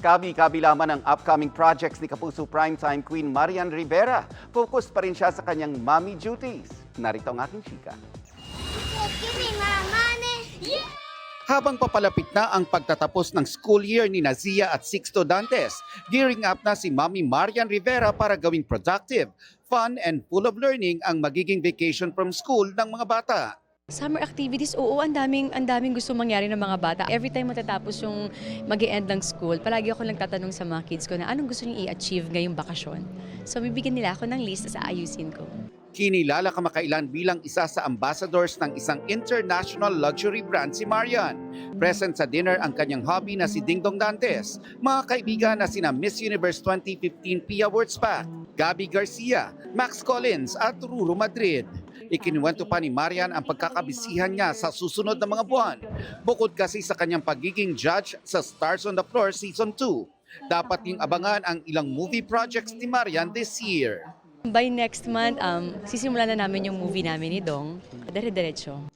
Kabi-kabila man ang upcoming projects ni Kapuso Primetime Queen Marian Rivera, focus pa rin siya sa kanyang mommy duties. Narito ang aking chika. Habang papalapit na ang pagtatapos ng school year ni Nazia at Sixto Dantes, gearing up na si Mami Marian Rivera para gawing productive, fun and full of learning ang magiging vacation from school ng mga bata. Summer activities, oo, ang daming gusto mangyari ng mga bata. Every time matatapos yung mag-e-end ng school, palagi ako lang tatanong sa mga kids ko na anong gusto niyo i-achieve ngayong bakasyon. So bibigyan nila ako ng list sa aayusin ko. Kinilala kamakailan bilang isa sa ambassadors ng isang international luxury brand si Marian. Present sa dinner ang kanyang hubby na si Dingdong Dantes, mga kaibigan na sina Miss Universe 2015 Pia Wurtzbach, Gabby Garcia, Max Collins at Ruru Madrid. Ikinuwento pa ni Marian ang pagkakabisihan niya sa susunod na mga buwan. Bukod kasi sa kanyang pagiging judge sa Stars on the Floor Season 2, dapat ding abangan ang ilang movie projects ni Marian this year. By next month, sisimulan na namin yung movie namin ni Dong, dire-diretso.